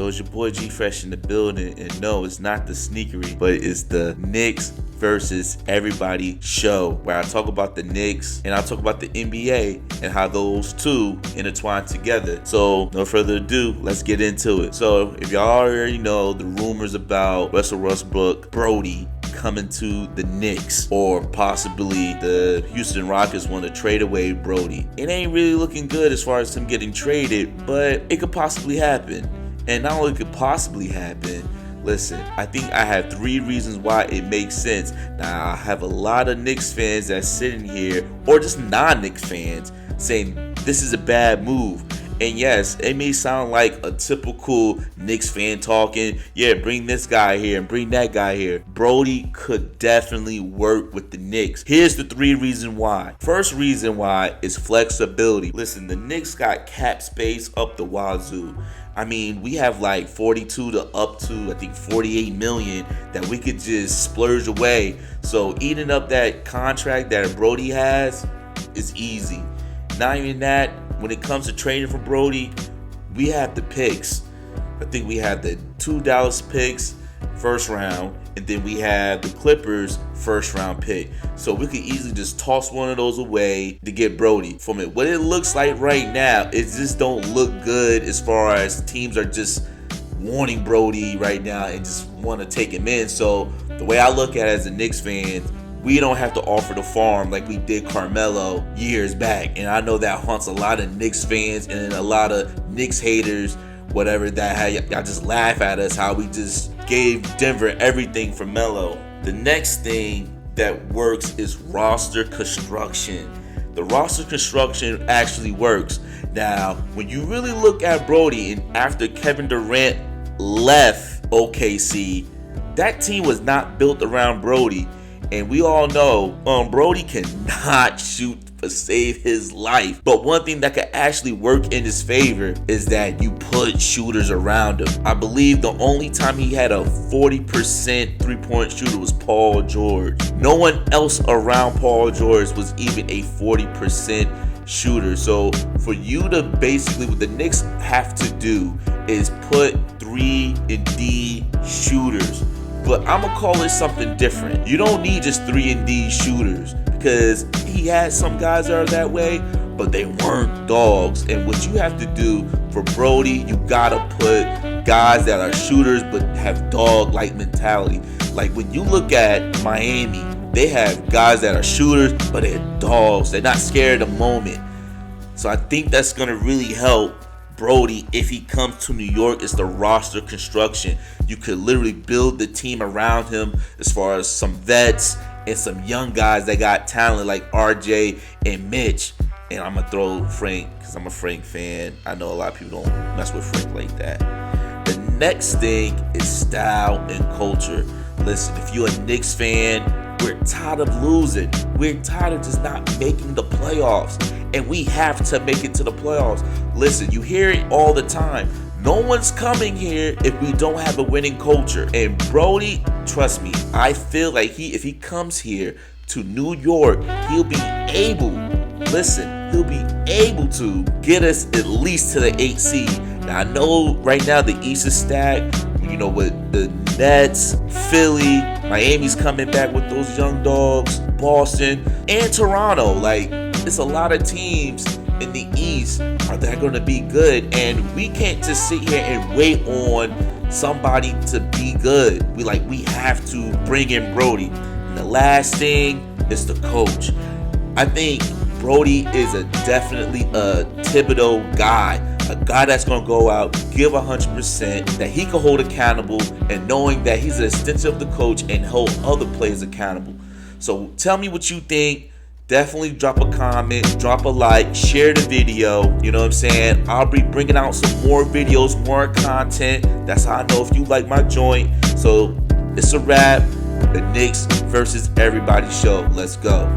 Yo, it's your boy G.Phresh in the building, and no, it's not the sneakery, but it's the Knicks versus everybody show, where I talk about the Knicks and I talk about the NBA and how those two intertwine together. So no further ado, let's get into it. So if y'all already know the rumors about Westbrook, Brody coming to the Knicks, or possibly the Houston Rockets want to trade away Brody. It ain't really looking good as far as him getting traded, but it could possibly happen. And not only could possibly happen, listen, I think I have 3 reasons why it makes sense. Now, I have a lot of Knicks fans that's sitting here, or just non-Knicks fans, saying this is a bad move. And yes, it may sound like a typical Knicks fan talking, yeah, bring this guy here and bring that guy here. Brody could definitely work with the Knicks. Here's the 3 reasons why. First reason why is flexibility. Listen, the Knicks got cap space up the wazoo. I mean, we have like 42 to up to, I think, 48 million that we could just splurge away. So eating up that contract that Brody has is easy. Not even that, when it comes to trading for Brody, we have the picks. I think we have the 2 Dallas picks, first round, and then we have the Clippers first round pick. So we could easily just toss one of those away to get Brody. From it, what it looks like right now, it just don't look good as far as teams are just wanting Brody right now and just want to take him in. So the way I look at it as a Knicks fan, we don't have to offer the farm like we did Carmelo years back. And I know that haunts a lot of Knicks fans and a lot of Knicks haters, whatever, that y'all just laugh at us how we just gave Denver everything for Melo. The next thing that works is roster construction. The roster construction actually works. Now, when you really look at Brody, and after Kevin Durant left OKC, that team was not built around Brody. And we all know Brody cannot shoot to save his life. But one thing that could actually work in his favor is that you put shooters around him. I believe the only time he had a 40% three-point shooter was Paul George. No one else around Paul George was even a 40% shooter. So for you to basically, what the Knicks have to do is put 3-and-D shooters. But I'm going to call it something different. You don't need just 3-and-D shooters, because he had some guys that are that way, but they weren't dogs. And what you have to do for Brody, you got to put guys that are shooters but have dog-like mentality. Like when you look at Miami, they have guys that are shooters, but they're dogs. They're not scared of the moment. So I think that's going to really help Brody if he comes to New York. Is the roster construction. You could literally build the team around him as far as some vets and some young guys that got talent like RJ and Mitch. And I'm going to throw Frank, because I'm a Frank fan. I know a lot of people don't mess with Frank like that. The next thing is style and culture. Listen, if you're a Knicks fan, we're tired of losing. We're tired of just not making the playoffs. And we have to make it to the playoffs. Listen, you hear it all the time. No one's coming here if we don't have a winning culture. And Brody, trust me, I feel like if he comes here to New York, he'll be able to get us at least to the 8th seed. Now, I know right now the East is stacked, with the Nets, Philly, Miami's coming back with those young dogs, Boston, and Toronto. Like, it's a lot of teams in the East that are going to be good, and we can't just sit here and wait on somebody to be good. We have to bring in Brody. And the last thing is the coach. I think Brody is definitely a Thibodeau guy, a guy that's going to go out, give 100%, that he can hold accountable, and knowing that he's an extension of the coach and hold other players accountable. So tell me what you think. Definitely drop a comment, drop a like, share the video. You know what I'm saying? I'll be bringing out some more videos, more content. That's how I know if you like my joint. So it's a wrap. The Knicks versus everybody show. Let's go.